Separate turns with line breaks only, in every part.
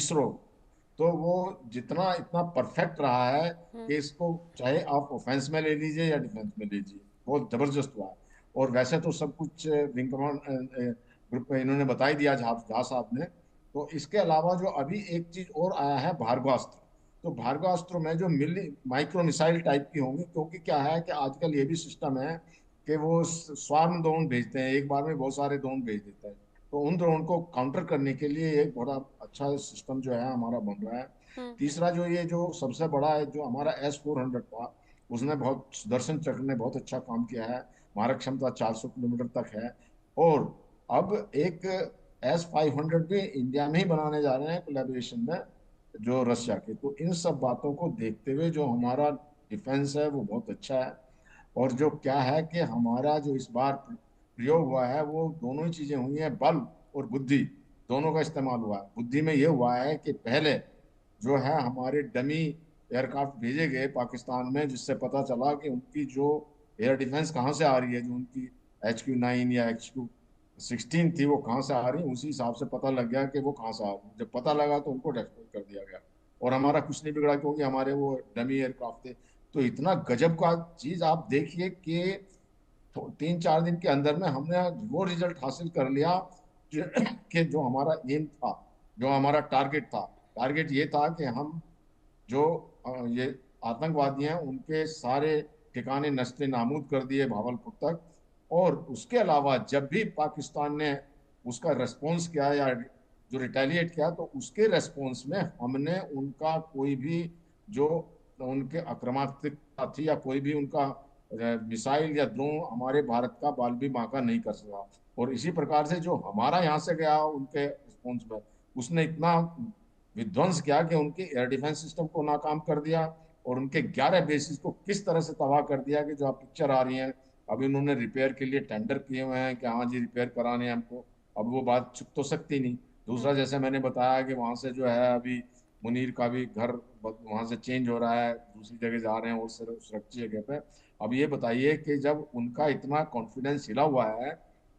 इसरो, तो वो जितना इतना परफेक्ट रहा है
हम्म।
कि इसको चाहे आप ऑफेंस में ले लीजिए या डिफेंस में लीजिए, बहुत जबरदस्त हुआ है। और वैसे तो सब कुछ विंग कमांड ग्रुप में इन्होंने बता ही दिया, झा साहब ने। तो इसके अलावा जो अभी एक चीज और आया है, भार्गवास्त्र। तो भार्गवास्त्र में जो मिली माइक्रो मिसाइल टाइप की होंगी, क्योंकि क्या है कि आजकल ये भी सिस्टम है कि वो स्वार्म ड्रोन भेजते हैं, एक बार में बहुत सारे ड्रोन भेज देते हैं। तो उन ड्रोन को काउंटर करने के लिए एक बड़ा अच्छा सिस्टम जो है हमारा बन रहा है।
हम्म।
तीसरा जो ये जो सबसे बड़ा है, जो हमारा S-400 था, उसने बहुत, सुदर्शन चक्र ने बहुत अच्छा काम किया है। मारक क्षमता 400 किलोमीटर तक है। और अब एक S-500 भी इंडिया में ही बनाने जा रहे हैं कोलैबोरेशन में, जो रशिया के। तो इन सब बातों को देखते हुए जो हमारा डिफेंस है वो बहुत अच्छा है। और जो क्या है कि हमारा जो इस बार प्रयोग हुआ है, वो दोनों ही चीजें हुई हैं, बल और बुद्धि, दोनों का इस्तेमाल हुआ है। बुद्धि में ये हुआ है कि पहले जो है हमारे डमी एयरक्राफ्ट भेजे गए पाकिस्तान में, जिससे पता चला कि उनकी जो एयर डिफेंस कहाँ से आ रही है, जो उनकी HQ-9 या HQ-16 थी, वो कहाँ से आ रही है, उसी हिसाब से पता लग गया कि वो कहाँ से आ रही है। जब पता लगा तो उनको डिस्ट्रॉय कर दिया गया। और हमारा कुछ नहीं बिगड़ा, क्योंकि हमारे वो डमी एयरक्राफ्ट थे। तो इतना गजब का चीज आप देखिए कि 3-4 दिन के अंदर में हमने वो रिजल्ट हासिल कर लिया कि जो हमारा एम था, जो हमारा टारगेट था। टारगेट ये था कि हम जो ये आतंकवादी हैं उनके सारे ठिकाने नस्ते नाबूद कर दिए भावलपुर तक। और उसके अलावा जब भी पाकिस्तान ने उसका रेस्पॉन्स किया या जो रिटेलिएट किया, तो उसके रेस्पॉन्स में हमने उनका कोई भी जो उनके आक्रामकता थी या कोई भी उनका मिसाइल या ड्रोन हमारे भारत का बाल भी बांका नहीं कर सका। और इसी प्रकार से जो हमारा यहाँ से गया उनके रिस्पॉन्स में, उसने इतना विध्वंस किया कि उनके एयर डिफेंस सिस्टम को नाकाम कर दिया। और उनके 11 बेसिस को किस तरह से तबाह कर दिया कि जो आप पिक्चर आ रही है। अभी उन्होंने रिपेयर के लिए टेंडर किए हुए हैं कि हाँ जी रिपेयर कराने हैं हमको। अब वो बात छुप तो सकती नहीं। दूसरा,
हम्म।
जैसे मैंने बताया कि वहां से जो है अभी मुनीर का भी घर वहां से चेंज हो रहा है, दूसरी जगह जा रहे हैं और सुरक्षित जगह पे। अब ये बताइए कि जब उनका इतना कॉन्फिडेंस हिला हुआ है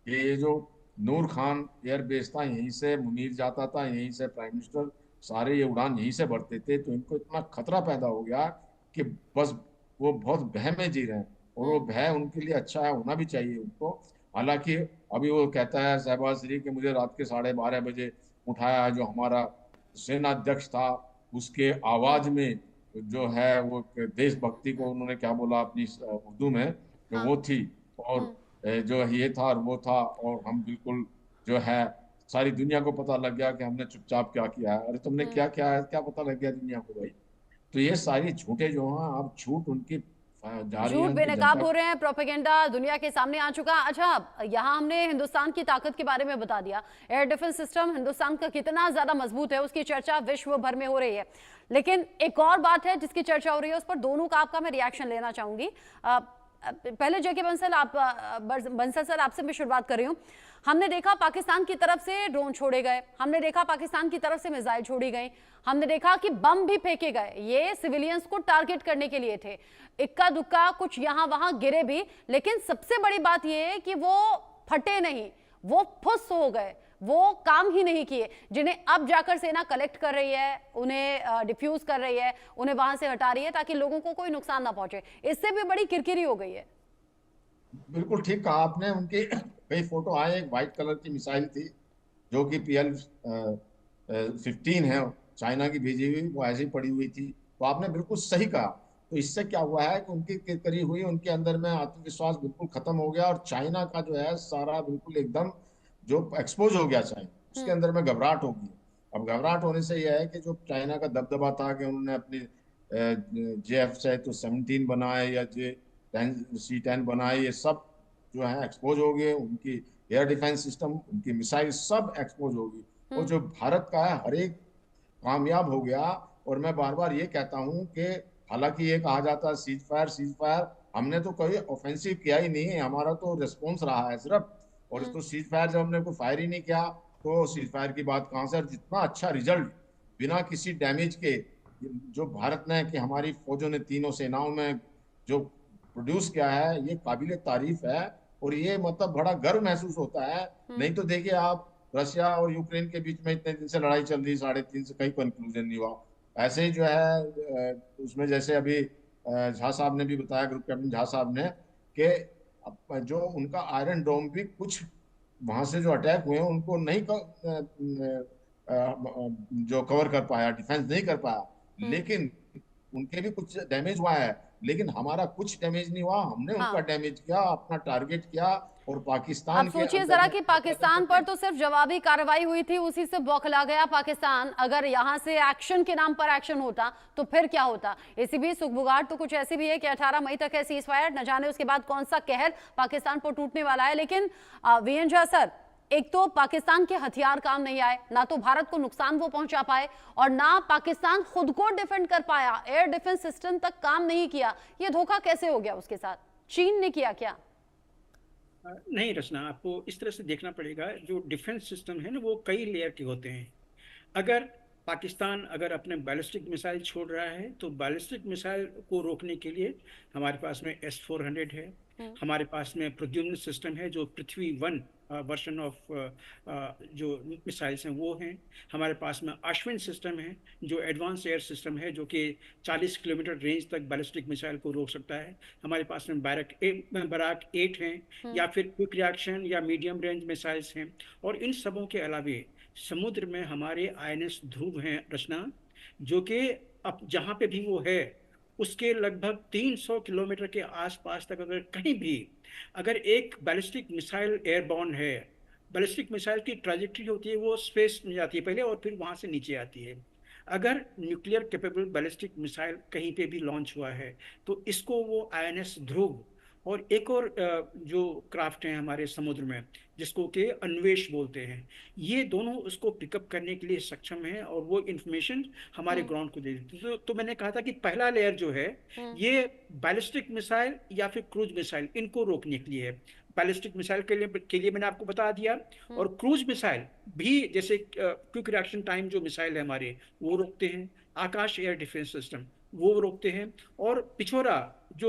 कि ये जो नूर खान एयर बेस था, यहीं से मुनीर जाता था, यहीं से प्राइम मिनिस्टर सारे ये उड़ान यहीं से भरते थे, तो इनको इतना खतरा पैदा हो गया कि बस वो बहुत भय में जी रहे हैं। और वो
हम्म।
भय उनके लिए अच्छा है, होना भी चाहिए उनको। हालांकि अभी वो कहता है शहबाज शरीफ कि मुझे रात के 12:30 बजे उठाया है, जो हमारा सेना अध्यक्ष था उसके
हम्म।
आवाज में जो है वो देशभक्ति को उन्होंने क्या बोला अपनी उर्दू में, जो
हाँ।
वो थी। और
हम्म।
जो ये था और वो था, और हम बिल्कुल जो है सारी दुनिया को पता लग गया कि हमने चुपचाप क्या किया है। अरे तुमने
हम्म।
क्या किया है, क्या पता लग गया दुनिया को भाई। तो ये सारी झूठे जो हैं, अब झूठ उनकी जा रही है
झूठ
उनकी
बेनकाब
जनता।
हो रहे हैं, प्रोपेगेंडा दुनिया के सामने आ चुका। अच्छा, यहाँ हमने हिंदुस्तान की ताकत के बारे में बता दिया। एयर डिफेंस सिस्टम हिंदुस्तान का कितना ज्यादा मजबूत है उसकी चर्चा विश्व भर में हो रही है। लेकिन एक और बात है जिसकी चर्चा हो रही है, उस पर दोनों का आपका मैं रिएक्शन लेना चाहूंगी। पहले जेके बंसल, बंसल सर, आपसे मैं शुरुआत कर रही हूँ। हमने देखा पाकिस्तान की तरफ से ड्रोन छोड़े गए, हमने देखा पाकिस्तान की तरफ से मिसाइल छोड़ी गई, हमने देखा कि बम भी फेंके गए, ये सिविलियंस को टारगेट करने के लिए थे। इक्का दुक्का कुछ यहां वहां गिरे भी, लेकिन सबसे बड़ी बात यह है कि वो फटे नहीं, वो फुस हो गए, वो काम ही नहीं किए, जिन्हें अब जाकर सेना कलेक्ट कर रही है, उन्हें डिफ्यूज कर रही है, उन्हें वहां से हटा रही है ताकि लोगों को कोई नुकसान ना पहुंचे। इससे भी बड़ी किरकिरी हो गई है।
बिल्कुल ठीक कहा आपने। उनकी कई फोटो आए, एक व्हाइट कलर की मिसाइल थी जो कि PL-15 है, चाइना की भेजी हुई, वो ऐसे ही पड़ी हुई थी। तो आपने बिल्कुल सही कहा। तो इससे क्या हुआ है कि उनकी किरकिरी हुई, उनके अंदर में आत्मविश्वास बिल्कुल खत्म हो गया, और चाइना का जो है सारा बिल्कुल एकदम जो एक्सपोज हो गया चाइना, उसके
हम्म।
अंदर में घबराहट होगी। अब घबराहट होने से यह है कि जो चाइना का दबदबा था कि उन्होंने अपनी JF से तो 17 बनाए या C-10 बनाए, ये सब जो है एक्सपोज हो गए। उनकी एयर डिफेंस सिस्टम, उनकी मिसाइल सब एक्सपोज होगी। और
हम्म।
जो भारत का है हर एक कामयाब हो गया। और मैं बार बार ये कहता हूँ कि हालांकि ये कहा जाता है सीज फायर सीज फायर, हमने तो कोई ऑफेंसिव किया ही नहीं है, हमारा तो रिस्पॉन्स रहा है सिर्फ। और
हम्म।
इसको सीज फायर, जब हमने कोई फायर ही नहीं किया, तो सीज फायर की बात कहाँ से। और जितना अच्छा रिजल्ट बिना किसी डैमेज के जो भारत ने, कि हमारी फौजों ने तीनों सेनाओं में जो प्रोड्यूस किया है, ये काबिले तारीफ है। और ये मतलब बड़ा गर्व महसूस होता है।
हम्म।
नहीं तो देखिए आप, रशिया और यूक्रेन के बीच में इतने दिन से लड़ाई चल रही, 3.5 से कहीं कंक्लूजन नहीं हुआ। ऐसे ही जो है उसमें जैसे अभी झा साहब ने भी बताया, ग्रुप कैप्टन झा साहब ने, कि जो उनका आयरन डोम भी कुछ वहां से जो अटैक हुए हैं उनको नहीं जो कवर कर पाया, डिफेंस नहीं कर पाया,
हम्म।
लेकिन उनके भी कुछ डैमेज हुआ है। लेकिन हमारा कुछ डैमेज नहीं हुआ, हमने उनका
हाँ,
डैमेज किया, अपना टारगेट किया, और
अब
पाकिस्तान के
सोचिए
अंदर
जरा
में
कि
कदम
पाकिस्तान पर
करके।
तो सिर्फ जवाबी कार्रवाई हुई थी, उसी से बौखला गया पाकिस्तान। अगर यहां से एक्शन के नाम पर एक्शन होता तो फिर क्या होता। इसी बीच सुखबुगाहट तो कुछ ऐसी भी है कि 18 मई तक है सीज फायर, न जाने उसके बाद कौन सा कहर पाकिस्तान पर टूटने वाला है। लेकिन वीएन झा सर, एक तो पाकिस्तान के हथियार काम नहीं आए, ना तो भारत को नुकसान वो पहुंचा पाए, और ना पाकिस्तान खुद को डिफेंड कर पाया, एयर डिफेंस सिस्टम तक काम नहीं किया। ये धोखा कैसे हो गया उसके साथ? चीन ने किया क्या?
नहीं रचना, आपको इस तरह से देखना पड़ेगा। जो डिफेंस सिस्टम है ना, वो कई लेयर के होते हैं। अगर पाकिस्तान अगर अपने बैलिस्टिक मिसाइल छोड़ रहा है, तो बैलिस्टिक मिसाइल को रोकने के लिए हमारे पास में S-400 है,
हम्म।
हमारे पास में प्रद्युम्न सिस्टम है जो पृथ्वी वन वर्जन ऑफ जो मिसाइल्स हैं वो हैं, हमारे पास में अश्विन सिस्टम है जो एडवांस एयर सिस्टम है, जो कि 40 किलोमीटर रेंज तक बैलिस्टिक मिसाइल को रोक सकता है। हमारे पास में बराक 8 हैं,
हम्म।
या फिर क्विक रिएक्शन या मीडियम रेंज मिसाइल्स हैं। और इन सबों के अलावे समुद्र में हमारे INS ध्रुव हैं रचना, जो कि अब जहां पे भी वो है उसके लगभग 300 किलोमीटर के आसपास तक अगर कहीं भी अगर एक बैलिस्टिक मिसाइल एयरबॉर्न है, बैलिस्टिक मिसाइल की ट्राजेक्टरी होती है वो स्पेस में जाती है पहले और फिर वहां से नीचे आती है। अगर न्यूक्लियर कैपेबल बैलिस्टिक मिसाइल कहीं पे भी लॉन्च हुआ है, तो इसको वो INS ध्रुव और एक और जो क्राफ्ट हैं हमारे समुद्र में जिसको कि अन्वेष बोलते हैं, ये दोनों उसको पिकअप करने के लिए सक्षम हैं और वो इंफॉर्मेशन हमारे
हम्म।
ग्राउंड को दे देती है। तो मैंने कहा था कि पहला लेयर जो है
हम्म।
ये बैलिस्टिक मिसाइल या फिर क्रूज मिसाइल इनको रोकने के लिए है। बैलिस्टिक मिसाइल के लिए मैंने आपको बता दिया।
हम्म।
और क्रूज मिसाइल भी, जैसे क्विक रिएक्शन टाइम जो मिसाइल है हमारे, वो रोकते हैं। आकाश एयर डिफेंस सिस्टम वो रोकते हैं। और पिछोरा जो